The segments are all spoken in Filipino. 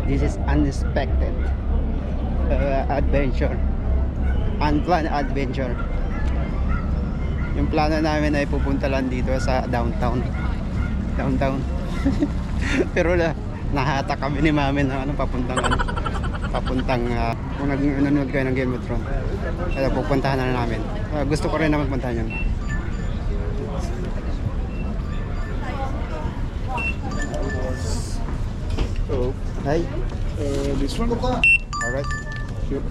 This is unexpected adventure. Unplanned adventure. Yung plano namin ay pupunta lang dito sa downtown. Pero nahatak kami ni mami ng papuntang kung nanonood kayo ng Game of Thrones. Kaya pupuntahan na namin. Gusto ko rin na magpuntahan yun. Oh, hi. This one ka. Alright. Sure.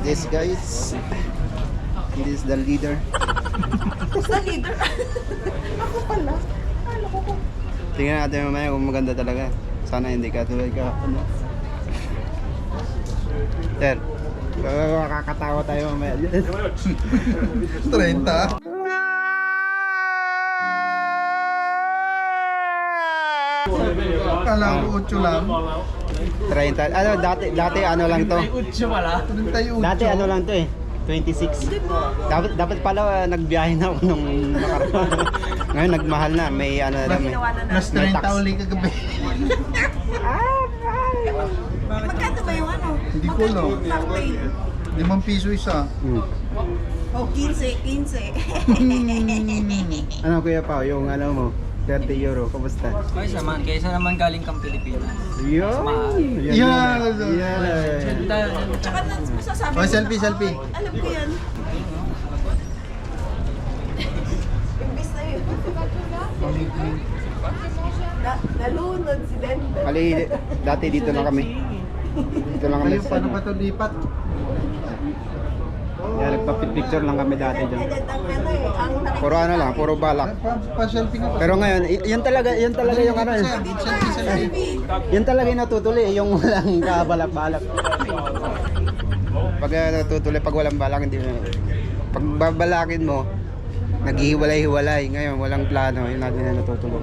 This guys, this is the leader. Sa leader? Ako pala. Ano ko? Tingnan natin mamaya kung maganda talaga. Sana hindi ka tulad ka. Sir, makakatawa tayo mamaya. 30. Kala ko 8 lang. 30. Ano, dati ano lang to? 31. Dati ano lang to eh. 26. Dapat pala nagbiyahe na ako nung nakaraan. Ngayon nagmahal na, may ano na may. Plus May 30 tax. uli kagabi. Magkano ba yung ano? Hindi ko alam. Cocktail. 5 piso isa. Oh, 15. Ano kuya Pao, yung ano mo, 30 euro, kamusta? Ayos naman, kaysa naman galing kang Pilipinas. Yun! Yeah. Tsaka masasabi Oh, ko selfie, na, selfie. "Ay, alam ko yan. Imbis na yun. Nalunod si Denver. Kali, dati dito lang kami. Dito lang kami Kayo, sa paano ba ito lipat? Yan, nagpa-picture lang kami dati dyan. Ang Puro ano lang, puro balak. Pa-selfie nga. Pero ngayon, yan talaga yung ano, Selfie. yan talaga yung natutuloy, yung walang kabalak-balak. Pag natutuloy, pag walang balak, hindi mo. Pag babalakin mo, naghihiwalay-hiwalay. Ngayon, walang plano, yun natin na natutuloy.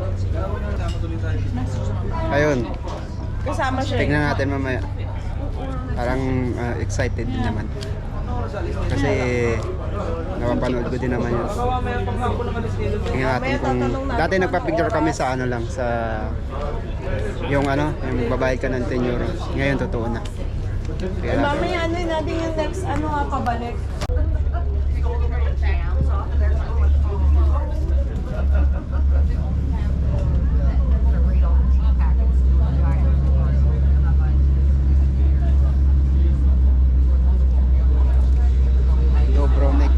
Ayun, kasama siya. tignan natin mamaya. Parang excited din naman. Kasi napapanood ko din naman yun. Tingnan natin kung dati nagpa-picture kami sa ano lang sa yung ano, yung magbabayad ka ng 10 euro. Ngayon totoo na. Kaya Mamaya ano yun natin yung next ano nga pabalik. Dobronek.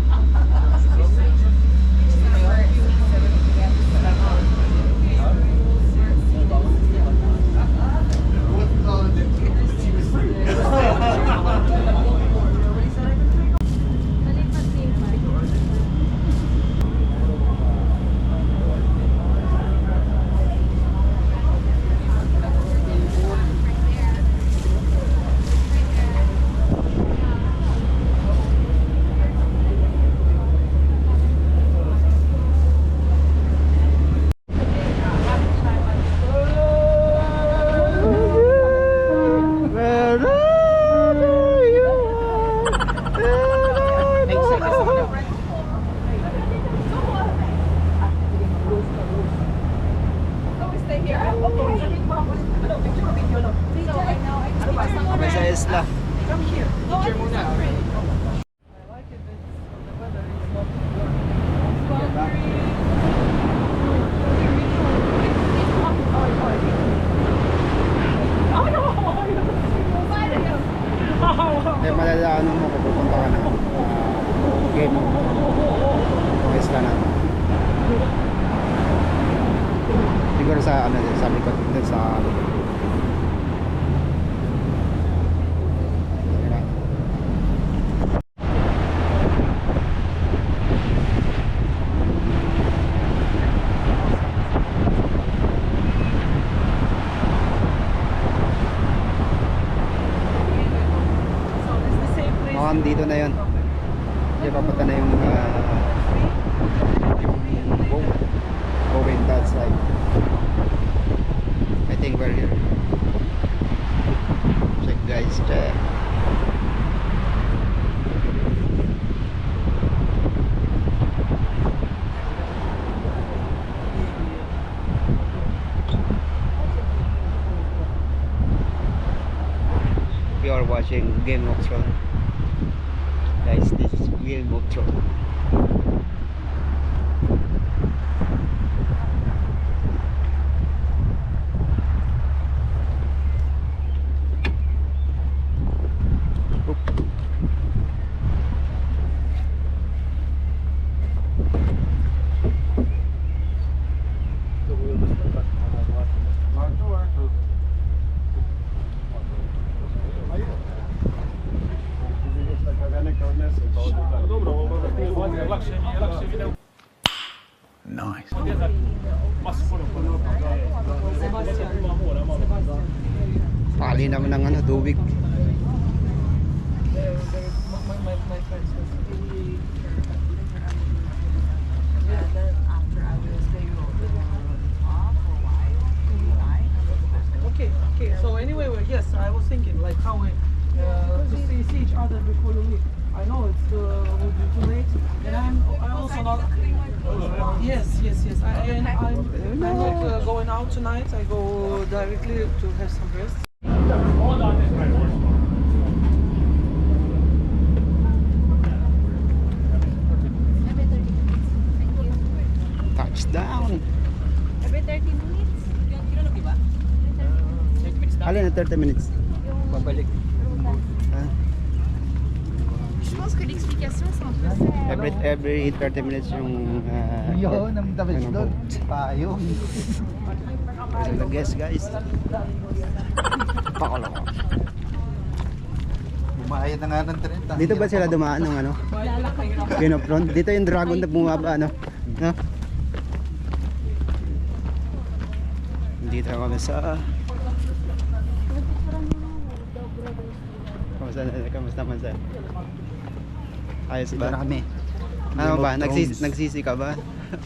Kami sa Isla. Hindi, malalaan mo kung pupunta ka na. Game mo. Isla na. Siguro sa ano din, sa likod din sa mukhang dito na yun. Hindi papunta na yung boat going that side. I think we're here. Check guys, check. are watching Game of Thrones. Guys, this is Game of Thrones. Pali naman ng ano, tubig. Okay. So anyway, yes, I was thinking like how we to see each other before you leave. I know it's will be too late, and I also not. Yes. I'm like going out tonight. I go directly to have some rest. Touchdown! Every 30 minutes? Alin na 30 minutes? Babalik. Ah, Je pense que l'explication c'est un peu ça. every 30 minutes yung Yun, ang the best ano, doon. boat. Payong. So the guess guys. Pakalako. Bumayad na nga ng 30. Dito ba sila dumaan ng ano? Game of Thrones? Dito yung dragon na bumaba ano? No? Dito kami sa Kamusta man sir? Ayos Dito na ba? kami. Ano ba? Game of Thrones. Nagsisi ka ba?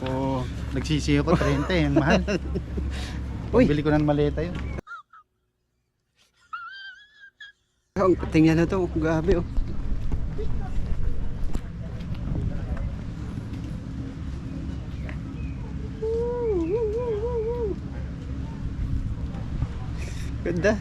Oo. Nagsisi ako 30 yung mahal. Uy! Bili ko ng maleta yun. Tingnan na to, grabe oh. Ganda.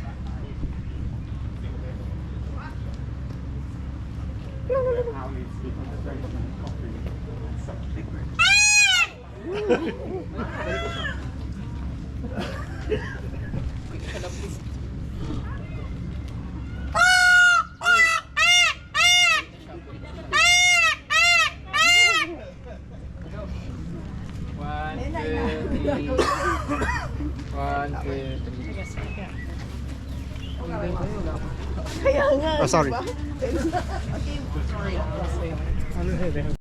Kaya nga. Oh, sorry. diba? Okay, sorry.